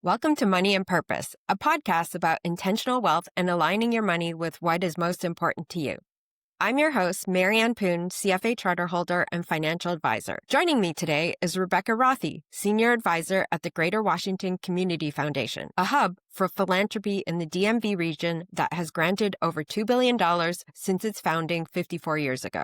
Welcome to Money and Purpose, a podcast about intentional wealth and aligning your money with what is most important to you. I'm your host, Marianne Poon, CFA charter holder and financial advisor. Joining me today is Rebecca Rothey, senior advisor at the Greater Washington Community Foundation, a hub for philanthropy in the DMV region that has granted over $2 billion since its founding 54 years ago.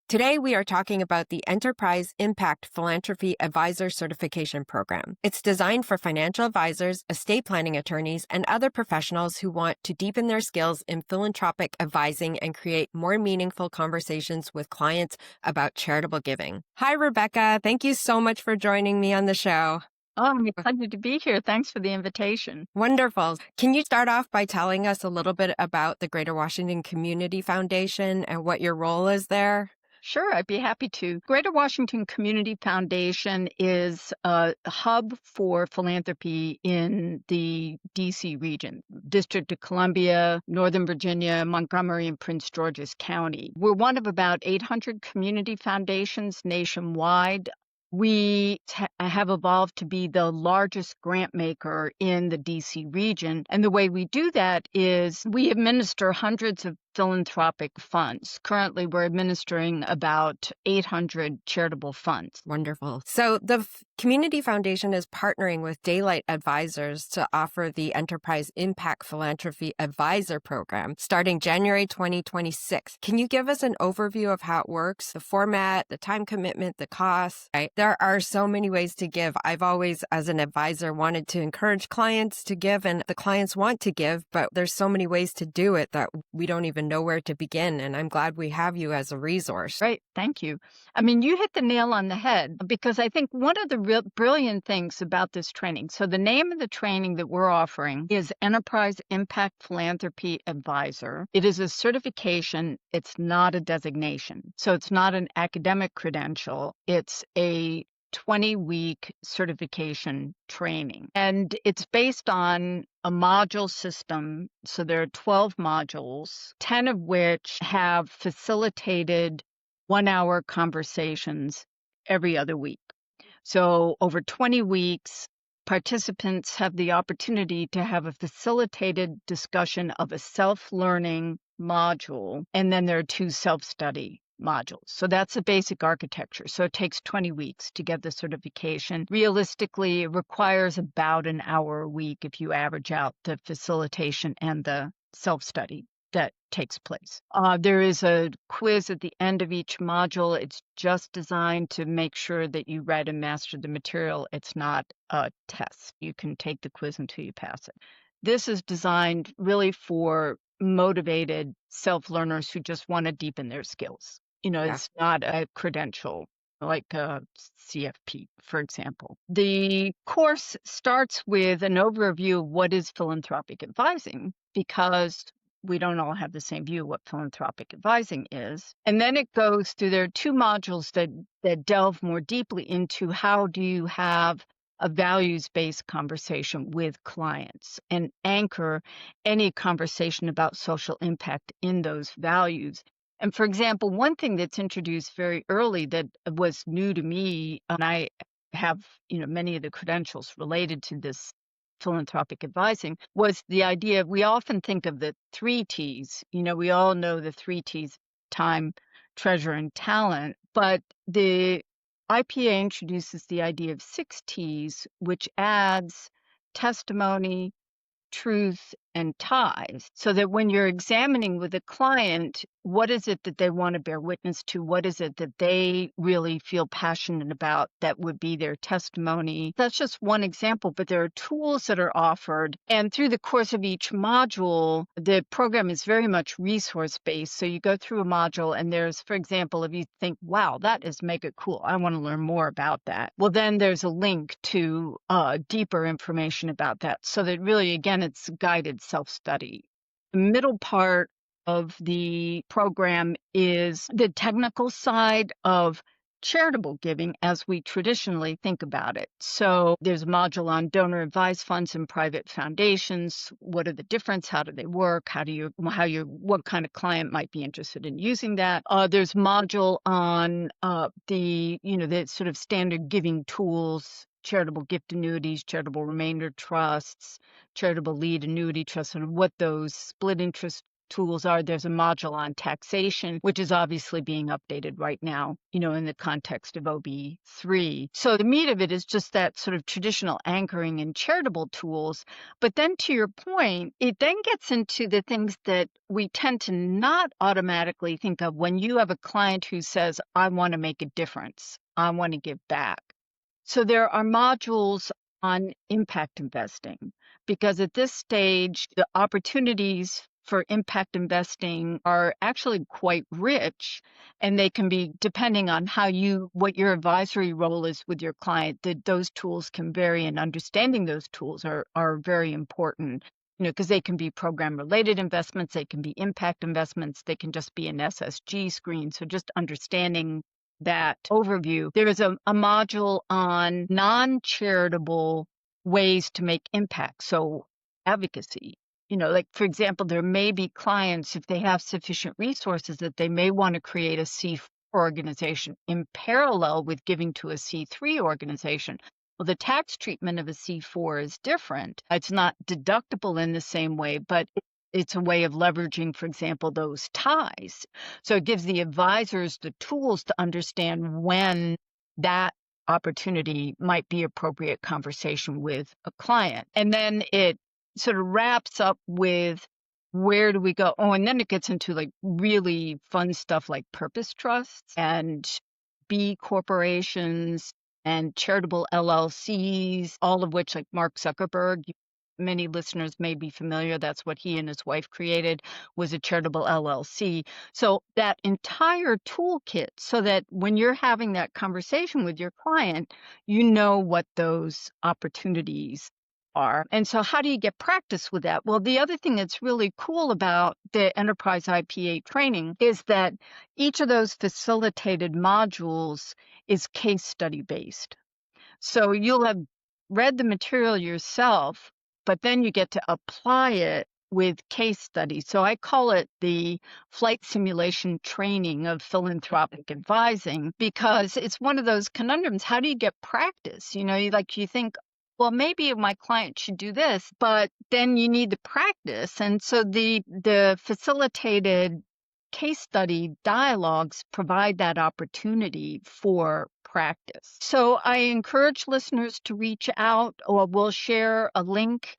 Today, we are talking about the Enterprise Impact Philanthropy Advisor Certification Program. It's designed for financial advisors, estate planning attorneys, and other professionals who want to deepen their skills in philanthropic advising and create more meaningful conversations with clients about charitable giving. Hi, Rebecca. Thank you so much for joining me on the show. Oh, I'm excited to be here. Thanks for the invitation. Wonderful. Can you start off by telling us a little bit about the Greater Washington Community Foundation and what your role is there? Sure, I'd be happy to. Greater Washington Community Foundation is a hub for philanthropy in the D.C. region, District of Columbia, Northern Virginia, Montgomery, and Prince George's County. We're one of about 800 community foundations nationwide. We have evolved to be the largest grant maker in the D.C. region. And the way we do that is we administer hundreds of philanthropic funds. Currently, we're administering about 800 charitable funds. Wonderful. So the Community Foundation is partnering with Daylight Advisors to offer the Enterprise Impact Philanthropy Advisor Program starting January 2026. Can you give us an overview of how it works, the format, the time commitment, the costs? Right? There are so many ways to give. I've always, as an advisor, wanted to encourage clients to give, and the clients want to give, but there's so many ways to do it that we don't even know where to begin. And I'm glad we have you as a resource. Right. Thank you. I mean, you hit the nail on the head, because I think one of the real brilliant things about this training, so the name of the training that we're offering is Enterprise Impact Philanthropy Advisor. It is a certification. It's not a designation. So it's not an academic credential. It's a 20-week certification training. And it's based on a module system. So there are 12 modules, 10 of which have facilitated 1-hour conversations every other week. So over 20 weeks, participants have the opportunity to have a facilitated discussion of a self-learning module, and then there are 2 self-study modules. So that's the basic architecture. So it takes 20 weeks to get the certification. Realistically, it requires about an hour a week if you average out the facilitation and the self-study that takes place. There is a quiz at the end of each module. It's just designed to make sure that you read and master the material. It's not a test. You can take the quiz until you pass it. This is designed really for motivated self-learners who just want to deepen their skills. It's not a credential like a CFP, for example. The course starts with an overview of what is philanthropic advising, because we don't all have the same view of what philanthropic advising is. And then it goes through, there are 2 modules that delve more deeply into how do you have a values-based conversation with clients and anchor any conversation about social impact in those values. And for example, one thing that's introduced very early that was new to me, and I have, many of the credentials related to this philanthropic advising, was the idea we often think of the 3 T's. We all know the 3 T's: time, treasure, and talent. But the IPA introduces the idea of 6 T's, which adds testimony, truth, and ties, so that when you're examining with a client, what is it that they want to bear witness to? What is it that they really feel passionate about that would be their testimony? That's just one example, but there are tools that are offered. And through the course of each module, the program is very much resource-based. So you go through a module and there's, for example, if you think, wow, that is mega cool, I want to learn more about that. Well, then there's a link to deeper information about that. So that really, again, it's guided self-study. The middle part of the program is the technical side of charitable giving as we traditionally think about it. So there's a module on donor advised funds and private foundations. What are the difference? How do they work? What kind of client might be interested in using that? There's a module on the sort of standard giving tools, charitable gift annuities, charitable remainder trusts, charitable lead annuity trusts, and what those split interest tools are. There's a module on taxation, which is obviously being updated right now, in the context of OB3. So the meat of it is just that sort of traditional anchoring in charitable tools. But then to your point, it then gets into the things that we tend to not automatically think of when you have a client who says, I want to make a difference. I want to give back. So there are modules on impact investing, because at this stage, the opportunities for impact investing are actually quite rich, and they can be, depending on what your advisory role is with your client, that those tools can vary, and understanding those tools are very important, because they can be program related investments, they can be impact investments, they can just be an SSG screen. So just understanding that overview. There is a module on non-charitable ways to make impact. So advocacy, like for example, there may be clients, if they have sufficient resources, that they may want to create a C4 organization in parallel with giving to a C3 organization. Well, the tax treatment of a C4 is different. It's not deductible in the same way, but it's a way of leveraging, for example, those ties. So it gives the advisors the tools to understand when that opportunity might be appropriate conversation with a client. And then it sort of wraps up with, where do we go? Oh, and then it gets into like really fun stuff like purpose trusts and B corporations and charitable LLCs, all of which, like Mark Zuckerberg, many listeners may be familiar, that's what he and his wife created, was a charitable LLC. So that entire toolkit, so that when you're having that conversation with your client, you know what those opportunities are. And so how do you get practice with that? Well, the other thing that's really cool about the Enterprise IPA training is that each of those facilitated modules is case study based. So you'll have read the material yourself, but then you get to apply it with case studies. So I call it the flight simulation training of philanthropic advising, because it's one of those conundrums. How do you get practice? You think, well, maybe my client should do this, but then you need the practice. And so the facilitated case study dialogues provide that opportunity for practice. So I encourage listeners to reach out, or we'll share a link.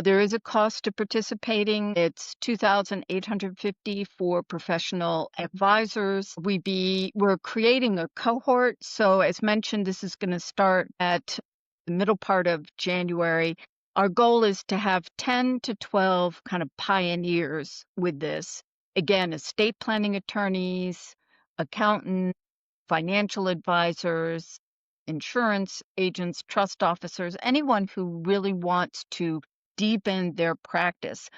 There is a cost to participating. It's $2,850 for professional advisors. We're creating a cohort. So as mentioned, this is going to start at the middle part of January. Our goal is to have 10 to 12 kind of pioneers with this. Again, estate planning attorneys, accountants, financial advisors, insurance agents, trust officers, anyone who really wants to deepen their practice.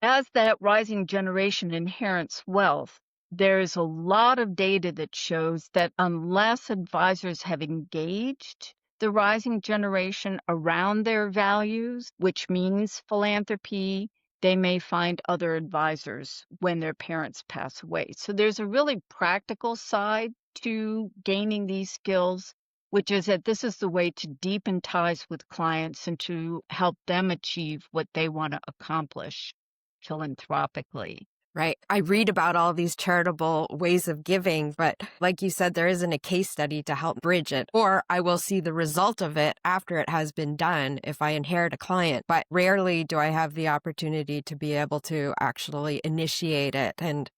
As that rising generation inherits wealth, there's a lot of data that shows that unless advisors have engaged the rising generation around their values, which means philanthropy, they may find other advisors when their parents pass away. So there's a really practical side to gaining these skills, which is that this is the way to deepen ties with clients and to help them achieve what they want to accomplish philanthropically. Right. I read about all these charitable ways of giving, but like you said, there isn't a case study to help bridge it, or I will see the result of it after it has been done if I inherit a client. But rarely do I have the opportunity to be able to actually initiate it and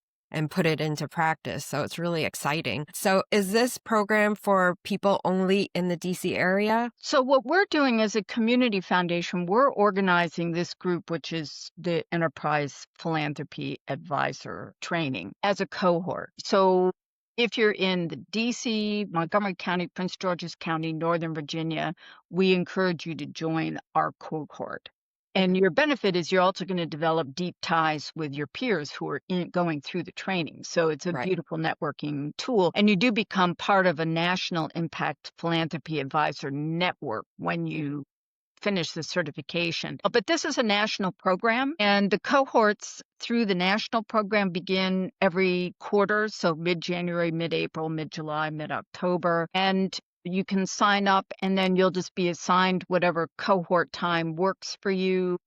put it into practice. So it's really exciting. So is this program for people only in the DC area? So what we're doing as a community foundation, we're organizing this group, which is the Enterprise Philanthropy Advisor Training, as a cohort. So if you're in the DC, Montgomery County, Prince George's County, Northern Virginia, we encourage you to join our cohort. And your benefit is you're also going to develop deep ties with your peers who are going through the training. So it's a beautiful networking tool. And you do become part of a national impact philanthropy advisor network when you finish the certification. But this is a national program, and the cohorts through the national program begin every quarter. So mid-January, mid-April, mid-July, mid-October. And You can sign up and then you'll just be assigned whatever cohort time works for you.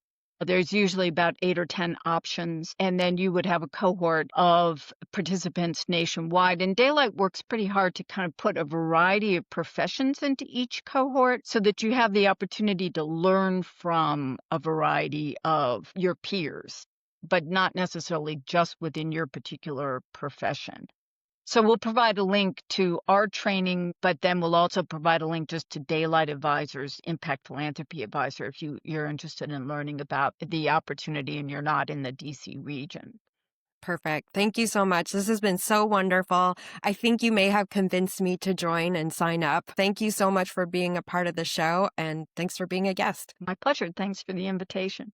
There's usually about 8 or 10 options, and then you would have a cohort of participants nationwide. And Daylight works pretty hard to kind of put a variety of professions into each cohort so that you have the opportunity to learn from a variety of your peers, but not necessarily just within your particular profession. So we'll provide a link to our training, but then we'll also provide a link just to Daylight Advisors, Impact Philanthropy Advisor, if you're interested in learning about the opportunity and you're not in the DC region. Perfect. Thank you so much. This has been so wonderful. I think you may have convinced me to join and sign up. Thank you so much for being a part of the show, and thanks for being a guest. My pleasure. Thanks for the invitation.